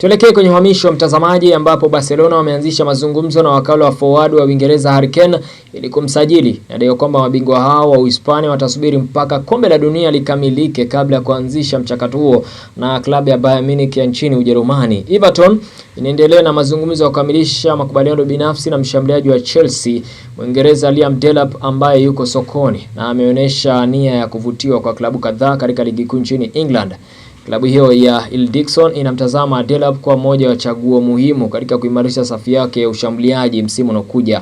Tuelekee kwenye uhamisho mtazamaji, ambapo Barcelona wameanzisha mazungumzo na wakala wa forward wa Uingereza Harry Kane ili kumsajili. Nadai kwamba mabingwa hao wa Uhispania watasubiri mpaka kombe la dunia likamilike kabla ya kuanzisha mchakato huo na klabu ya Bayern Munich ya nchini Ujerumani. Everton inaendelea na mazungumzo ya kukamilisha makubaliano binafsi na mshambuliaji wa Chelsea Mwingereza Liam Delap ambaye yuko sokoni na ameonyesha nia ya kuvutiwa kwa klabu kadhaa katika ligi kuu nchini England. Klabu hiyo ya Hill Dixon inamtazama Delap kwa moja wa chaguo muhimu katika kuimarisha safu yake ya ushambuliaji msimu unaokuja.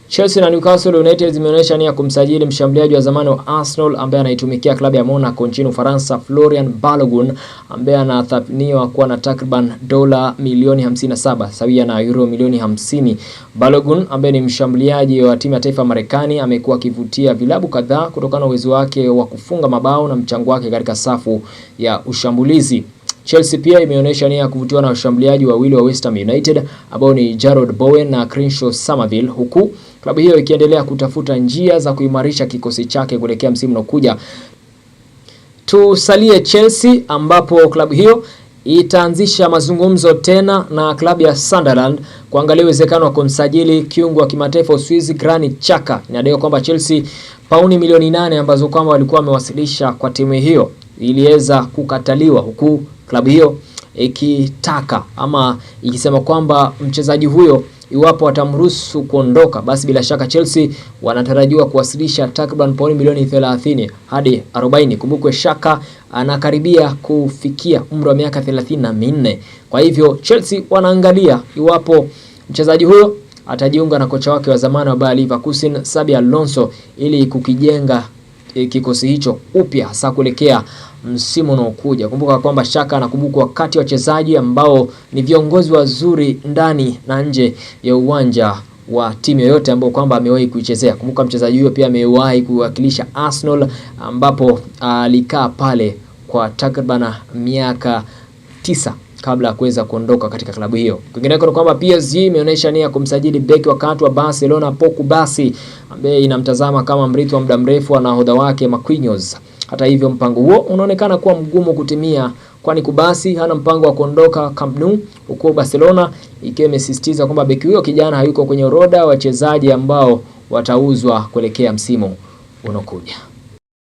Chelsea na Newcastle United zimeonyesha nia kumsajili mshambuliaji wa zamani wa Arsenal ambaye anaitumikia klabu ya Monaco nchini Ufaransa Florian Balogun ambaye anathapiniwa kuwa na takriban dola milioni 57 sawia na euro milioni 50. Balogun ambaye ni mshambuliaji wa timu ya taifa Marekani amekuwa akivutia vilabu kadhaa kutokana na uwezo wake wa kufunga mabao na mchango wake katika safu ya ushambulizi. Chelsea pia imeonyesha nia ya kuvutiwa na washambuliaji wawili wa West Ham United ambao ni Jarrod Bowen na Crenshaw Somerville, huku klabu hiyo ikiendelea kutafuta njia za kuimarisha kikosi chake kuelekea msimu unaokuja. Tusalie Chelsea ambapo klabu hiyo itaanzisha mazungumzo tena na klabu ya Sunderland kuangalia uwezekano wa kumsajili kiungo wa kimataifa Uswizi Granit Xhaka. Inadaiwa kwamba Chelsea pauni milioni 8 ambazo kwamba walikuwa wamewasilisha kwa timu hiyo iliweza kukataliwa, huku klabu hiyo ikitaka ama ikisema kwamba mchezaji huyo iwapo atamruhusu kuondoka basi bila shaka Chelsea wanatarajiwa kuwasilisha takriban pauni milioni 30 hadi 40. Kumbukwe Xhaka anakaribia kufikia umri wa miaka 34. Kwa hivyo Chelsea wanaangalia iwapo mchezaji huyo atajiunga na kocha wake wa zamani wa Bayer Leverkusen Xabi Alonso ili kukijenga kikosi hicho upya hasa kuelekea msimu unaokuja. Kumbuka kwamba Xhaka anakumbukwa wakati wachezaji ambao ni viongozi wazuri ndani na nje ya uwanja wa timu yoyote ambao kwamba amewahi kuichezea. Kumbuka mchezaji huyo pia amewahi kuwakilisha Arsenal ambapo alikaa pale kwa takriban miaka 9 kabla ya kuweza kuondoka katika klabu hiyo. Kwingineko ni kwamba PSG imeonyesha nia kumsajili beki wakati wa Barcelona Pau Bassi ambaye inamtazama kama mrithi wa muda mrefu wa nahodha wake Marquinhos. Hata hivyo mpango huo unaonekana kuwa mgumu kutimia kwani Kubasi hana mpango wa kuondoka Camp Nou, huko Barcelona ikiwa imesisitiza kwamba beki huyo kijana hayuko kwenye orodha ya wachezaji ambao watauzwa kuelekea msimu unaokuja.